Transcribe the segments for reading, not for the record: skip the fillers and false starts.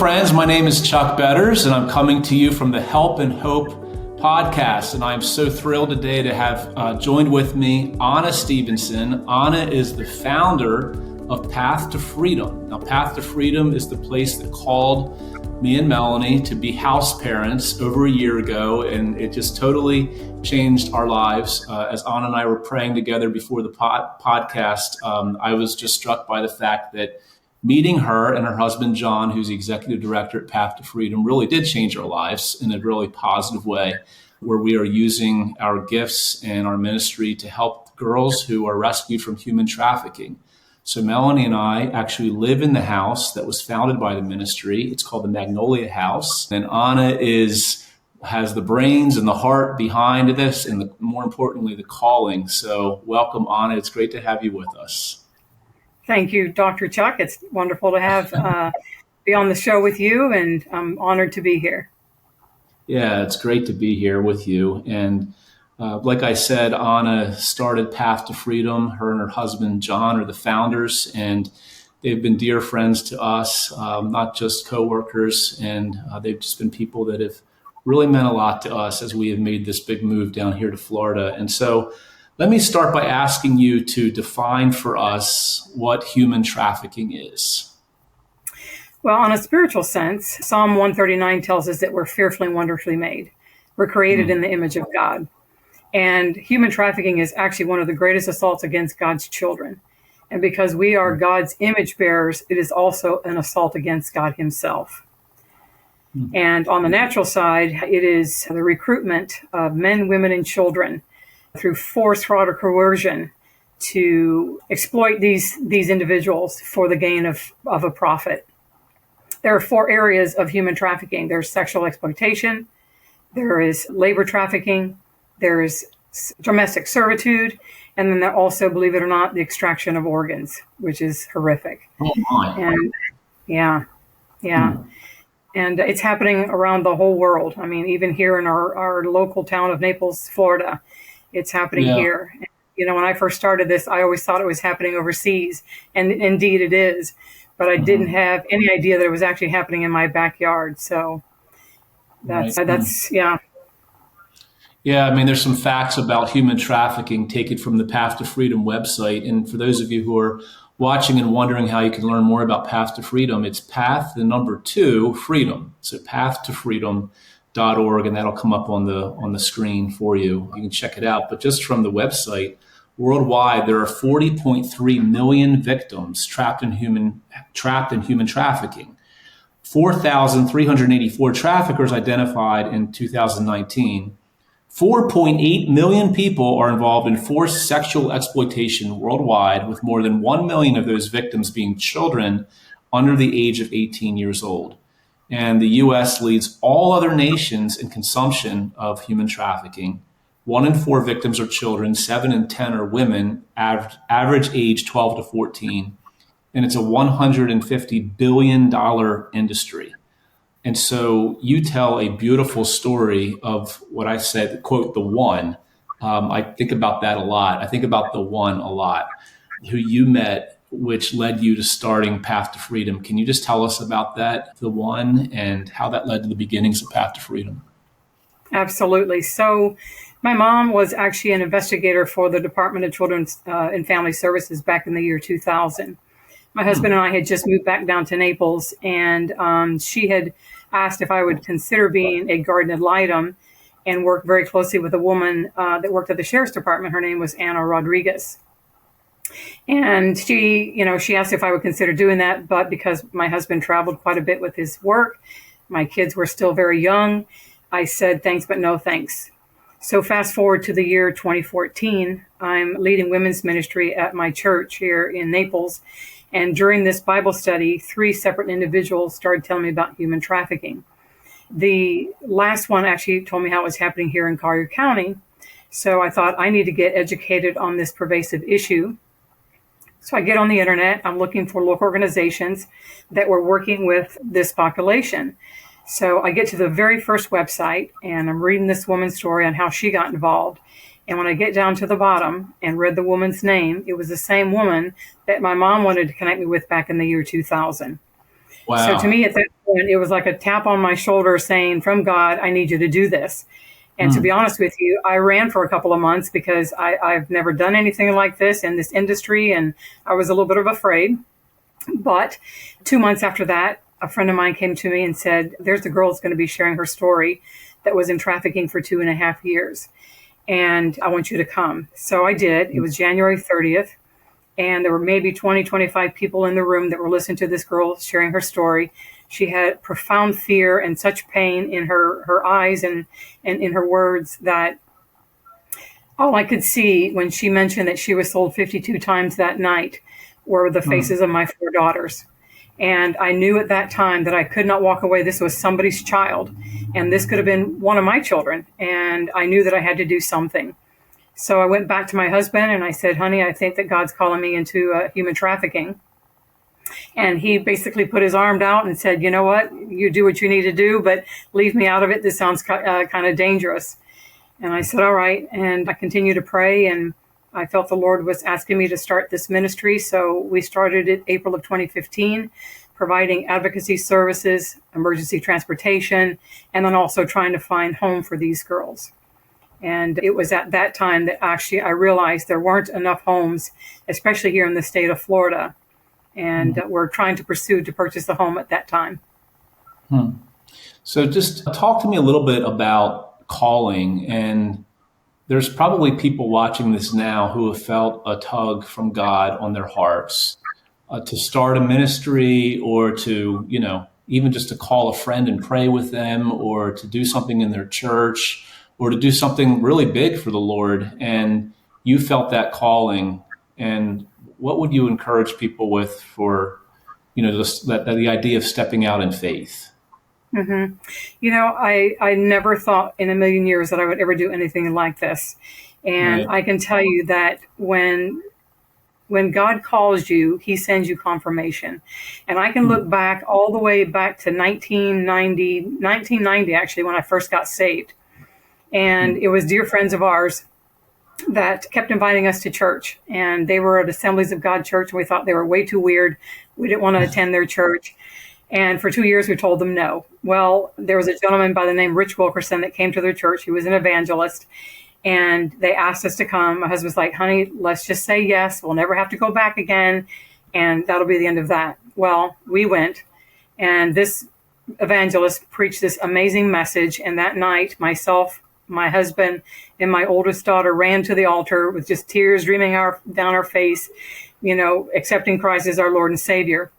friends. My name is Chuck Betters, and I'm coming to you from the Help and Hope podcast. And I'm so thrilled today to have joined with me Ana Stevenson. Ana is the founder of Path to Freedom. Now, Path to Freedom is the place that called me and Melanie to be house parents over a year ago, and it just totally changed our lives. As Ana and I were praying together before the podcast, I was just struck by the fact that meeting her and her husband, John, who's the executive director at Path to Freedom, really did change our lives in a really positive way, where we are using our gifts and our ministry to help girls who are rescued from human trafficking. So Melanie and I actually live in the house that was founded by the ministry. It's called the Magnolia House. And Ana has the brains and the heart behind this, and more importantly, the calling. So welcome, Ana. It's great to have you with us. Thank you, Dr. Chuck. It's wonderful to have be on the show with you, and I'm honored to be here. Yeah, it's great to be here with you. And like I said, Ana started Path to Freedom. Her and her husband, John, are the founders, and they've been dear friends to us, not just coworkers. And they've just been people that have really meant a lot to us as we have made this big move down here to Florida. And so let me start by asking you to define for us what human trafficking is. Well, on a spiritual sense, Psalm 139 tells us that we're fearfully and wonderfully made. We're created in the image of God. And human trafficking is actually one of the greatest assaults against God's children. And because we are God's image bearers, it is also an assault against God himself. And on the natural side, it is the recruitment of men, women, and children through force, fraud, or coercion to exploit these individuals for the gain of a profit. There are 4 areas of human trafficking. There's sexual exploitation, there is labor trafficking, there is domestic servitude, and then there also, believe it or not, the extraction of organs, which is horrific. Oh my. And yeah. And it's happening around the whole world. I mean, even here in our local town of Naples, Florida, it's happening here. You know, when I first started this, I always thought it was happening overseas, and indeed it is. But I didn't have any idea that it was actually happening in my backyard. So that's. Yeah, I mean, there's some facts about human trafficking taken from the Path to Freedom website. And for those of you who are watching and wondering how you can learn more about Path to Freedom, it's Path, the number 2, Freedom. So pathtofreedom.org, and that'll come up on the screen for you. You can check it out. But just from the website, worldwide, there are 40.3 million victims trapped in human trafficking. 4,384 traffickers identified in 2019. 4.8 million people are involved in forced sexual exploitation worldwide, with more than 1 million of those victims being children under the age of 18 years old. And the U.S. leads all other nations in consumption of human trafficking. 1 in 4 victims are children, 7 in 10 are women, average age 12 to 14. And it's a $150 billion industry. And so you tell a beautiful story of what I said, quote, the one. I think about that a lot. I think about the one a lot, who you met, which led you to starting Path to Freedom. Can you just tell us about that, the one, and how that led to the beginnings of Path to Freedom? Absolutely. So my mom was actually an investigator for the Department of Children's and Family Services back in the year 2000. My husband and I had just moved back down to Naples, and she had asked if I would consider being a guardian ad litem and work very closely with a woman that worked at the Sheriff's Department. Her name was Ana Rodriguez. And she asked if I would consider doing that, but because my husband traveled quite a bit with his work, my kids were still very young, I said thanks, but no thanks. So fast forward to the year 2014, I'm leading women's ministry at my church here in Naples. And during this Bible study, 3 separate individuals started telling me about human trafficking. The last one actually told me how it was happening here in Collier County. So I thought I need to get educated on this pervasive issue. So I get on the internet, I'm looking for local organizations that were working with this population. So I get to the very first website and I'm reading this woman's story on how she got involved. And when I get down to the bottom and read the woman's name, it was the same woman that my mom wanted to connect me with back in the year 2000. So to Wow. me at that point, it was like a tap on my shoulder saying, from God, I need you to do this. And to be Hmm. honest with you, I ran for a couple of months because I've never done anything like this in this industry, and I was a little bit of afraid. But 2 months after that, a friend of mine came to me and said, there's the girl that's going to be sharing her story that was in trafficking for 2.5 years. And I want you to come. So I did. It was January 30th. And there were maybe 20, 25 people in the room that were listening to this girl sharing her story. She had profound fear and such pain in her eyes and in her words that all I could see when she mentioned that she was sold 52 times that night were the Hmm. faces of my 4 daughters. And I knew at that time that I could not walk away. This was somebody's child, and this could have been one of my children. And I knew that I had to do something. So I went back to my husband and I said, honey, I think that God's calling me into human trafficking. And he basically put his arm out and said, you know what, you do what you need to do, but leave me out of it. This sounds kind of dangerous. And I said, all right. And I continued to pray, and I felt the Lord was asking me to start this ministry. So we started it April of 2015, providing advocacy services, emergency transportation, and then also trying to find home for these girls. And it was at that time that actually I realized there weren't enough homes, especially here in the state of Florida. And we're trying to pursue to purchase a home at that time. Hmm. So just talk to me a little bit about calling. And there's probably people watching this now who have felt a tug from God on their hearts to start a ministry, or to, even just to call a friend and pray with them, or to do something in their church, or to do something really big for the Lord. And you felt that calling. And what would you encourage people with for, just the idea of stepping out in faith? Mm-hmm. I never thought in a million years that I would ever do anything like this. And Right. I can tell you that when God calls you, he sends you confirmation. And I can look back all the way back to 1990 actually, when I first got saved. And it was dear friends of ours that kept inviting us to church. And they were at Assemblies of God Church, and we thought they were way too weird. We didn't want to attend their church. And for 2 years, we told them no. Well, there was a gentleman by the name Rich Wilkerson that came to their church. He was an evangelist. And they asked us to come. My husband's like, honey, let's just say yes. We'll never have to go back again. And that'll be the end of that. Well, we went. And this evangelist preached this amazing message. And that night, myself, my husband, and my oldest daughter ran to the altar with just tears streaming down our face, accepting Christ as our Lord and Savior.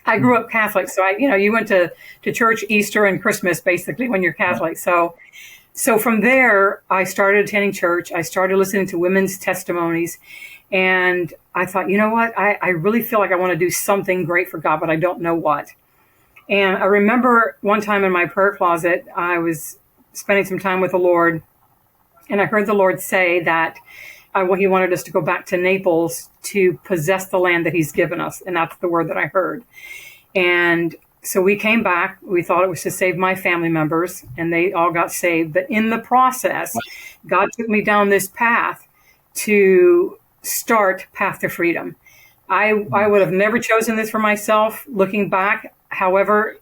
I grew up Catholic, so you went to church Easter and Christmas basically when you're Catholic. So from there, I started attending church. I started listening to women's testimonies, and I thought, you know what? I really feel like I want to do something great for God, but I don't know what. And I remember one time in my prayer closet, I was spending some time with the Lord, and I heard the Lord say that he wanted us to go back to Naples to possess the land that he's given us. And that's the word that I heard. And so we came back. We thought it was to save my family members, and they all got saved. But in the process, God took me down this path to start Path to Freedom. I would have never chosen this for myself looking back. However,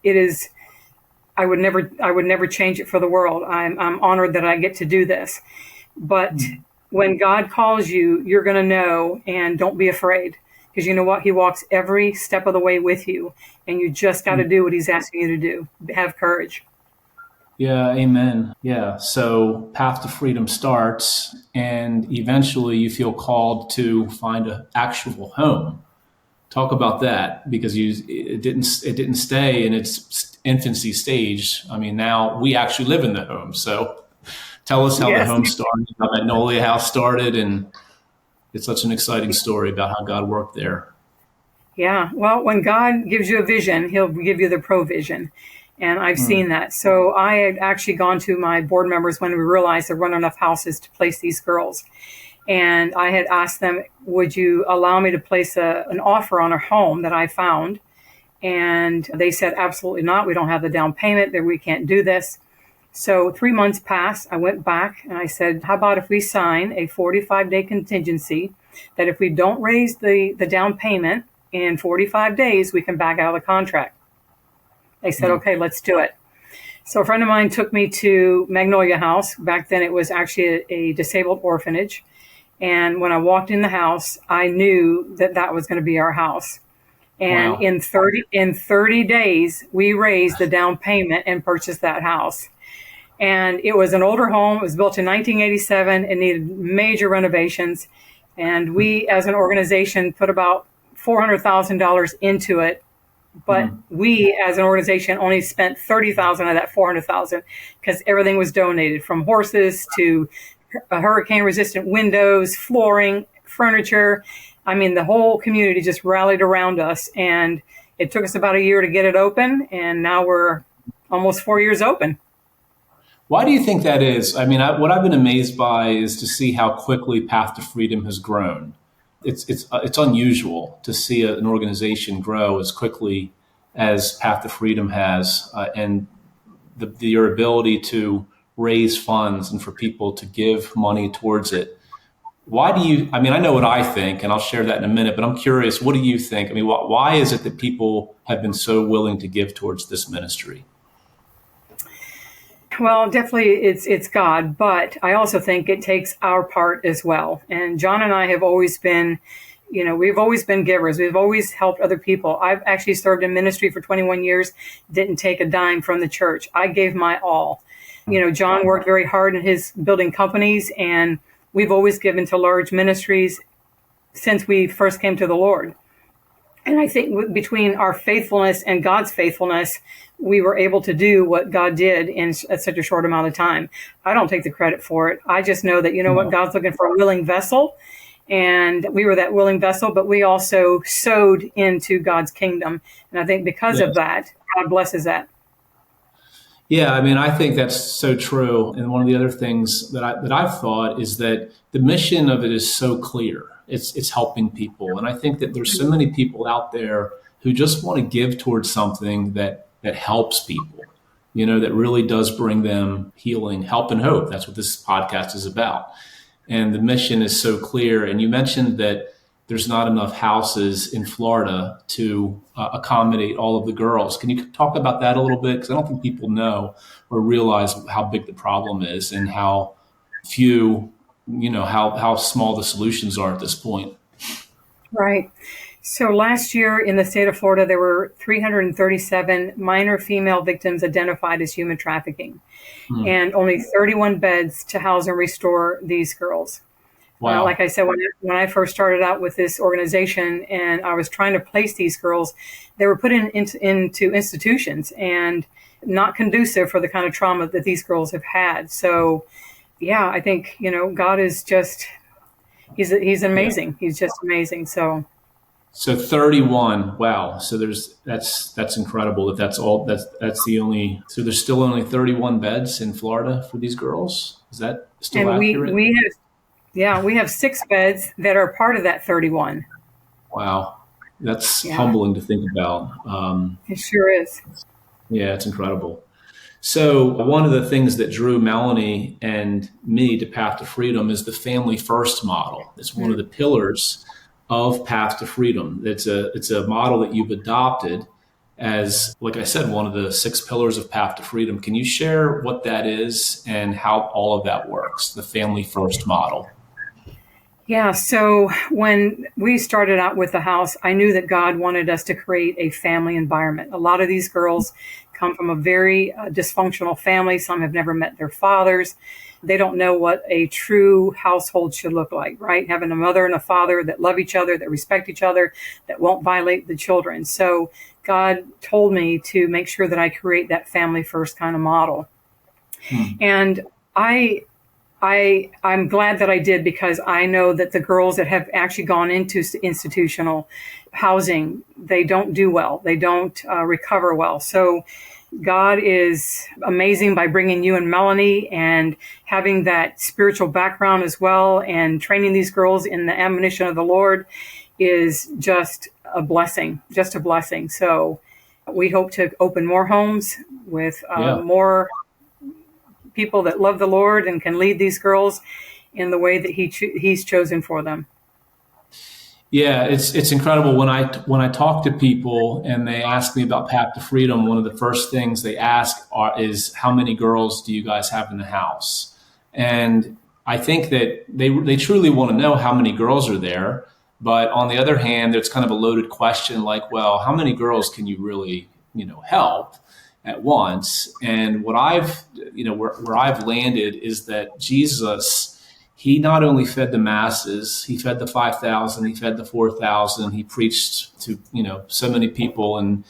I would never change it for the world. I'm honored that I get to do this. But when God calls you, you're going to know, and don't be afraid, because you know what? He walks every step of the way with you, and you just got to do what he's asking you to do. Have courage. Yeah, amen. Yeah. So Path to Freedom starts, and eventually you feel called to find an actual home. Talk about that, because it didn't stay in its infancy stage. I mean, now we actually live in the home. So tell us how the Yes. home started, how Magnolia House started, and it's such an exciting story about how God worked there. Yeah. Well, when God gives you a vision, he'll give you the provision. And I've seen that. So I had actually gone to my board members when we realized there weren't enough houses to place these girls. And I had asked them, would you allow me to place an offer on a home that I found? And they said, absolutely not. We don't have the down payment, that we can't do this. So 3 months passed. I went back and I said, how about if we sign a 45-day contingency that if we don't raise the down payment in 45 days, we can back out of the contract. They said, okay, let's do it. So a friend of mine took me to Magnolia House. Back then it was actually a disabled orphanage. And when I walked in the house, I knew that that was going to be our house. And Wow. in 30 days, we raised the down payment and purchased that house. And it was an older home. It was built in 1987. It needed major renovations. And we, as an organization, put about $400,000 into it. But we, as an organization, only spent $30,000 of that $400,000 because everything was donated, from horses to hurricane-resistant windows, flooring, furniture. I mean, the whole community just rallied around us. And it took us about a year to get it open. And now we're almost 4 years open. Why do you think that is? I mean, what I've been amazed by is to see how quickly Path to Freedom has grown. It's unusual to see an organization grow as quickly as Path to Freedom has, and your ability to raise funds and for people to give money towards it. Why do you? I mean, I know what I think, and I'll share that in a minute. But I'm curious, what do you think? I mean, why is it that people have been so willing to give towards this ministry? Well, definitely it's God, but I also think it takes our part as well. And John and I have always been, we've always been givers. We've always helped other people. I've actually served in ministry for 21 years, didn't take a dime from the church. I gave my all. John worked very hard in his building companies, and we've always given to large ministries since we first came to the Lord. And I think between our faithfulness and God's faithfulness, we were able to do what God did in such a short amount of time. I don't take the credit for it. I just know that, what, God's looking for a willing vessel. And we were that willing vessel, but we also sowed into God's kingdom. And I think because of that, God blesses that. Yeah, I mean, I think that's so true. And one of the other things that I've thought is that the mission of it is so clear. It's helping people. And I think that there's so many people out there who just want to give towards something that helps people, that really does bring them healing, help, and hope. That's what this podcast is about. And the mission is so clear. And you mentioned that there's not enough houses in Florida to accommodate all of the girls. Can you talk about that a little bit? Because I don't think people know or realize how big the problem is and how few, how small the solutions are at this point. Right. So last year in the state of Florida, there were 337 minor female victims identified as human trafficking, and only 31 beds to house and restore these girls. Wow. Like I said, when I first started out with this organization and I was trying to place these girls, they were put into institutions and not conducive for the kind of trauma that these girls have had. So, yeah, I think, God is just, he's amazing. Yeah. He's just amazing. So 31. Wow. So that's incredible. That's the only, so there's still only 31 beds in Florida for these girls. Is that still accurate? We have 6 beds that are part of that 31. Wow. That's humbling to think about. It sure is. Yeah, it's incredible. So one of the things that drew Melanie and me to Path to Freedom is the family first model. It's one of the pillars of Path to Freedom. It's a model that you've adopted as, like I said, one of the 6 pillars of Path to Freedom. Can you share what that is and how all of that works, the family first model? Yeah, so when we started out with the house, I knew that God wanted us to create a family environment. A lot of these girls come from a very dysfunctional family. Some have never met their fathers. They don't know what a true household should look like, right? Having a mother and a father that love each other, that respect each other, that won't violate the children. So God told me to make sure that I create that family first kind of model. And I'm glad that I did, because I know that the girls that have actually gone into institutional housing, they don't do well. They don't recover well. So God is amazing by bringing you and Melanie and having that spiritual background as well, and training these girls in the admonition of the Lord is just a blessing, So we hope to open more homes with more people that love the Lord and can lead these girls in the way that He's chosen for them. Yeah, it's incredible when I talk to people and they ask me about Path to Freedom. One of the first things they ask is how many girls do you guys have in the house? And I think that they truly want to know how many girls are there. But on the other hand, there's kind of a loaded question like, well, how many girls can you really, help at once? And what where I've landed is that Jesus, he not only fed the masses, he fed the 5,000, he fed the 4,000, he preached to, so many people, and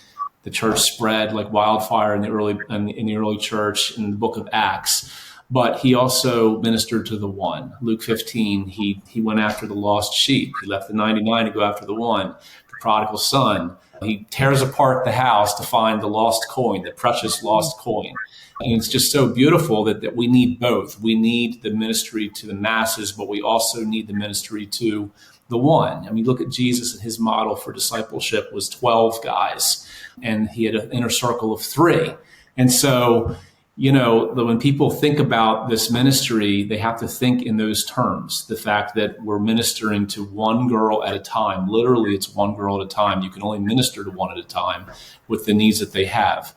the church spread like wildfire in the early church in the book of Acts. But he also ministered to the one. Luke 15, he went after the lost sheep. He left the 99 to go after the one, the prodigal son. He tears apart the house to find the lost coin, the precious lost coin. And it's just so beautiful that we need both. We need the ministry to the masses, but we also need the ministry to the one. I mean, look at Jesus, and his model for discipleship was 12 guys, and he had an inner circle of 3. And so, when people think about this ministry, they have to think in those terms. The fact that we're ministering to one girl at a time. Literally, it's one girl at a time. You can only minister to one at a time with the needs that they have.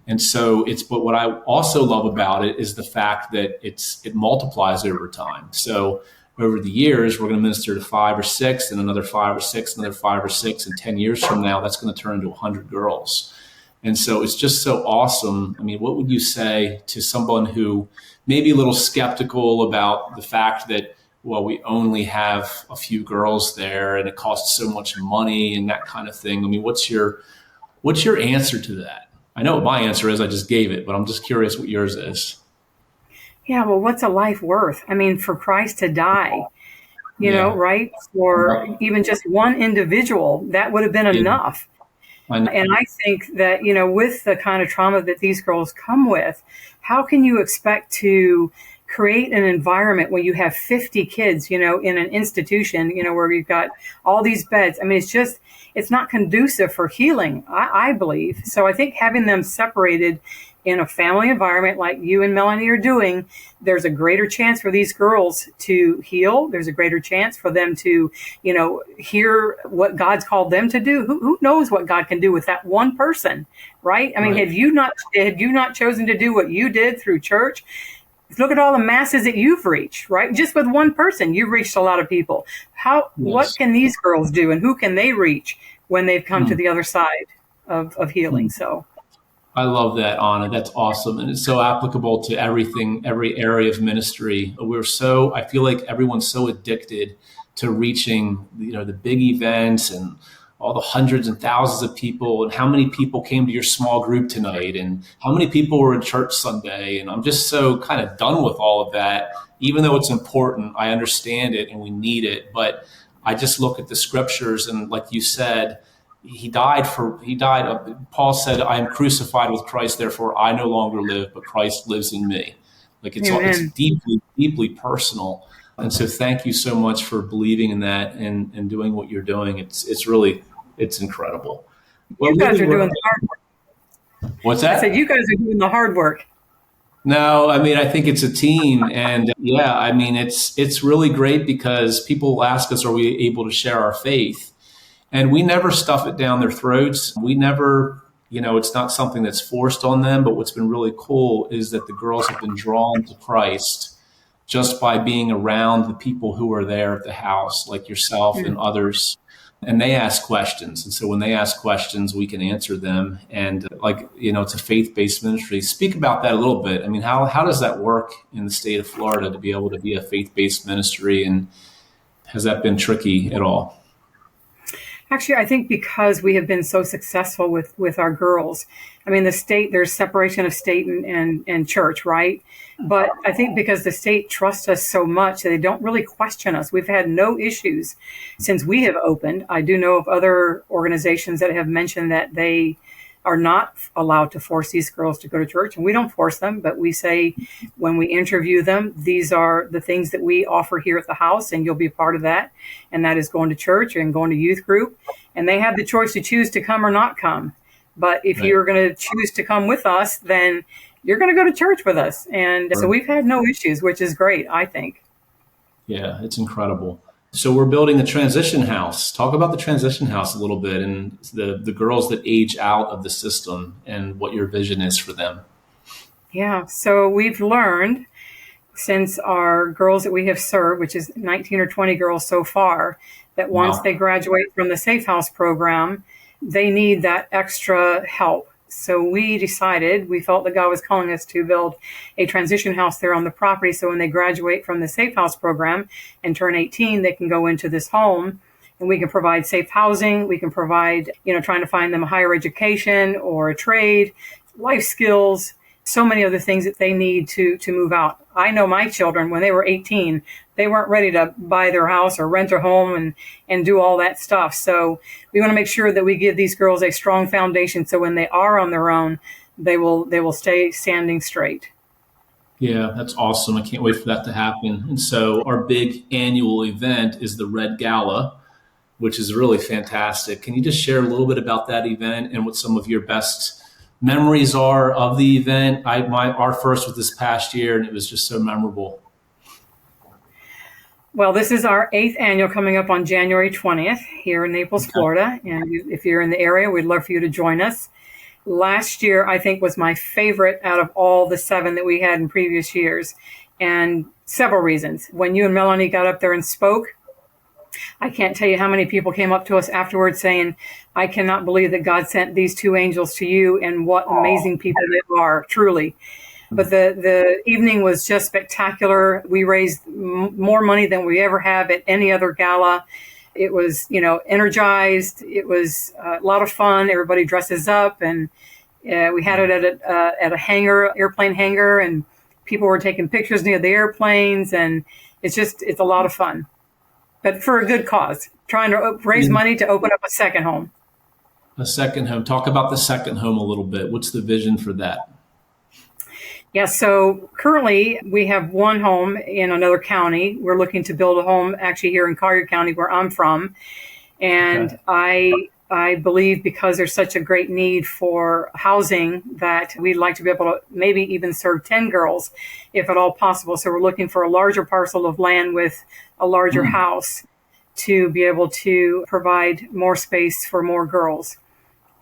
And so but what I also love about it is the fact that it multiplies over time. So over the years, we're going to minister to 5 or 6, and another 5 or 6, another 5 or 6, and 10 years from now, that's going to turn into 100 girls. And so it's just so awesome. I mean, what would you say to someone who may be a little skeptical about the fact that, well, we only have a few girls there and it costs so much money and that kind of thing? I mean, what's your answer to that? I know what my answer is. I just gave it, but I'm just curious what yours is. Yeah, well, what's a life worth? I mean, for Christ to die, right? For even just one individual, that would have been enough. And I think that, with the kind of trauma that these girls come with, how can you expect to create an environment where you have 50 kids, in an institution, where you've got all these beds? I mean, it's not conducive for healing, I believe. So I think having them separated in a family environment like you and Melanie are doing, there's a greater chance for these girls to heal. There's a greater chance for them to, hear what God's called them to do. Who knows what God can do with that one person, right? I mean, Had you not chosen to do what you did through church, look at all the masses that you've reached, right? Just with one person, you've reached a lot of people. What can these girls do, and who can they reach when they've come to the other side of healing? So I love that, Ana. That's awesome. And it's so applicable to every area of ministry. I feel like everyone's so addicted to reaching, the big events and all the hundreds and thousands of people, and how many people came to your small group tonight, and how many people were in church Sunday. And I'm just so kind of done with all of that. Even though it's important, I understand it and we need it. But I just look at the scriptures, and like you said, he died. Paul said, I am crucified with Christ, therefore I no longer live, but Christ lives in me. Like it's deeply, deeply personal. And so thank you so much for believing in that and doing what you're doing. It's incredible. Well, you guys are doing the hard work. What's that? I said, you guys are doing the hard work. No, I mean, I think it's a team. And it's really great because people ask us, are we able to share our faith? And we never stuff it down their throats. We never, it's not something that's forced on them. But what's been really cool is that the girls have been drawn to Christ just by being around the people who are there at the house, like yourself and others. And they ask questions. And so when they ask questions, we can answer them. And it's a faith-based ministry. Speak about that a little bit. I mean, how does that work in the state of Florida to be able to be a faith-based ministry? And has that been tricky at all? Actually, I think because we have been so successful with our girls. I mean, there's separation of state and church, right? But I think because the state trusts us so much, they don't really question us. We've had no issues since we have opened. I do know of other organizations that have mentioned that they are not allowed to force these girls to go to church. And we don't force them, but we say when we interview them, these are the things that we offer here at the house, and you'll be a part of that. And that is going to church and going to youth group. And they have the choice to choose to come or not come. But if you're going to choose to come with us, then you're going to go to church with us. And so we've had no issues, which is great, I think. Yeah, it's incredible. So we're building a transition house. Talk about the transition house a little bit and the girls that age out of the system and what your vision is for them. Yeah, so we've learned since our girls that we have served, which is 19 or 20 girls so far, that once they graduate from the Safe House program, they need that extra help. So we felt that God was calling us to build a transition house there on the property. So when they graduate from the Safe House program and turn 18, they can go into this home and we can provide safe housing. We can provide, trying to find them a higher education or a trade, life skills, so many other things that they need to move out. I know my children, when they were 18, they weren't ready to buy their house or rent a home and do all that stuff. So we want to make sure that we give these girls a strong foundation so when they are on their own, they will stay standing straight. Yeah, that's awesome. I can't wait for that to happen. And so our big annual event is the Red Gala, which is really fantastic. Can you just share a little bit about that event and what some of your best memories are of the event? Our first was this past year, and it was just so memorable. Well, this is our 8th annual coming up on January 20th here in Naples, Florida. And if you're in the area, we'd love for you to join us. Last year, I think, was my favorite out of all the 7 that we had in previous years. And several reasons. When you and Melanie got up there and spoke, I can't tell you how many people came up to us afterwards saying, I cannot believe that God sent these 2 angels to you and what amazing people they are, truly. But the evening was just spectacular. We raised more money than we ever have at any other gala. It was, energized. It was a lot of fun. Everybody dresses up, and we had it at a hangar, airplane hangar, and people were taking pictures near the airplanes, and it's a lot of fun. But for a good cause, trying to raise money to open up a second home. A second home. Talk about the second home a little bit. What's the vision for that? Yeah, so currently we have one home in another county. We're looking to build a home actually here in Collier County where I'm from. And okay. I believe because there's such a great need for housing that we'd like to be able to maybe even serve 10 girls if at all possible. So we're looking for a larger parcel of land with a larger house to be able to provide more space for more girls.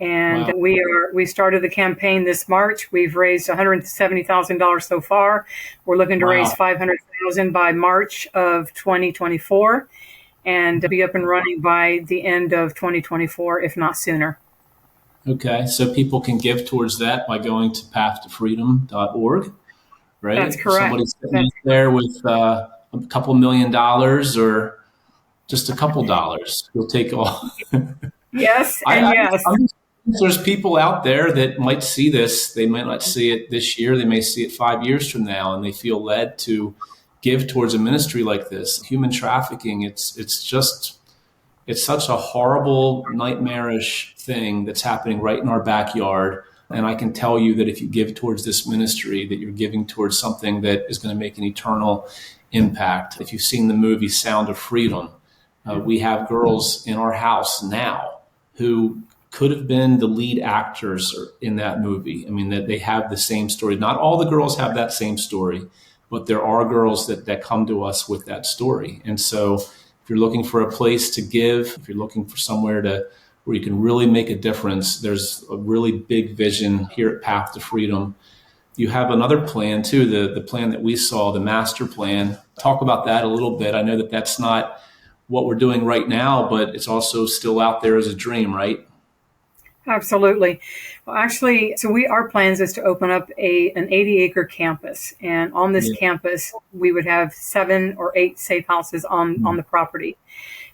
And we started the campaign this March. We've raised $170,000 so far. We're looking to raise $500,000 by March of 2024 and be up and running by the end of 2024, if not sooner. Okay, so people can give towards that by going to pathtofreedom.org, right? That's correct. Somebody's sitting there with a couple $1 million or just a couple dollars. You'll take all. Yes, and yes. There's people out there that might see this. They might not see it this year. They may see it 5 years from now, and they feel led to give towards a ministry like this. Human trafficking, it's such a horrible, nightmarish thing that's happening right in our backyard. And I can tell you that if you give towards this ministry, that you're giving towards something that is going to make an eternal impact. If you've seen the movie Sound of Freedom, we have girls in our house now who could have been the lead actors in that movie. I mean, that they have the same story. Not all the girls have that same story, but there are girls that come to us with that story. And so if you're looking for a place to give, if you're looking for somewhere where you can really make a difference, there's a really big vision here at Path to Freedom. You have another plan too, the plan that we saw, the master plan. Talk about that a little bit. I know that that's not what we're doing right now, but it's also still out there as a dream, right? Absolutely. Well, actually, so our plans is to open up an 80-acre campus. And on this campus, we would have 7 or 8 safe houses on the property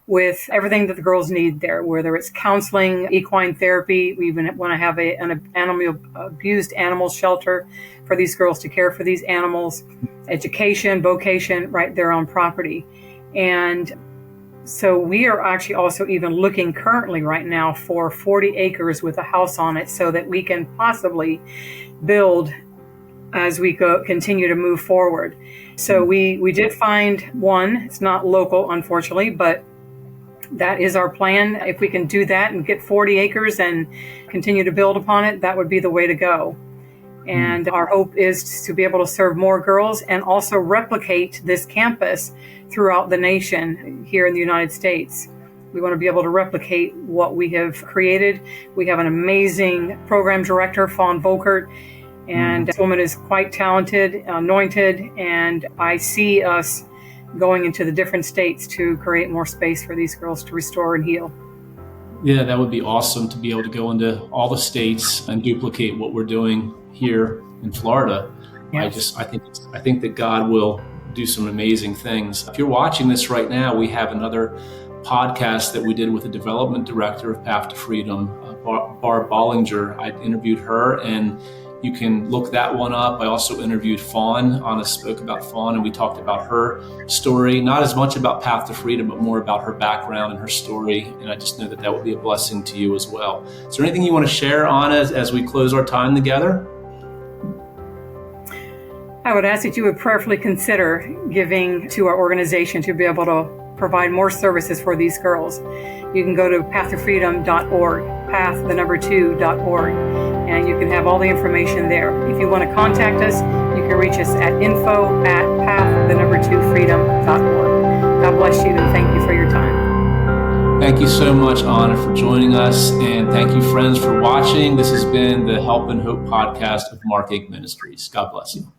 with everything that the girls need there, whether it's counseling, equine therapy. We even want to have an abused animal shelter for these girls to care for these animals, education, vocation, right there on property. And so we are actually also even looking currently right now for 40 acres with a house on it so that we can possibly build as we continue to move forward. So we did find one. It's not local, unfortunately, but that is our plan. If we can do that and get 40 acres and continue to build upon it, that would be the way to go. And our hope is to be able to serve more girls and also replicate this campus throughout the nation here in the United States. We want to be able to replicate what we have created. We have an amazing program director, Fawn Volkert, and this woman is quite talented, anointed, and I see us going into the different states to create more space for these girls to restore and heal. Yeah, that would be awesome to be able to go into all the states and duplicate what we're doing here in Florida. Yes. I think that God will do some amazing things. If you're watching this right now, we have another podcast that we did with the development director of Path to Freedom, Barb Bollinger. I interviewed her, and you can look that one up. I also interviewed Fawn. Ana spoke about Fawn, and we talked about her story, not as much about Path to Freedom, but more about her background and her story. And I just know that that would be a blessing to you as well. Is there anything you want to share, Ana, as we close our time together? I would ask that you would prayerfully consider giving to our organization to be able to provide more services for these girls. You can go to pathtofreedom.org, path2.org, and you can have all the information there. If you want to contact us, you can reach us at info@path2freedom.org. God bless you, and thank you for your time. Thank you so much, Ana, for joining us, and thank you, friends, for watching. This has been the Help and Hope podcast of MARKINC Ministries. God bless you.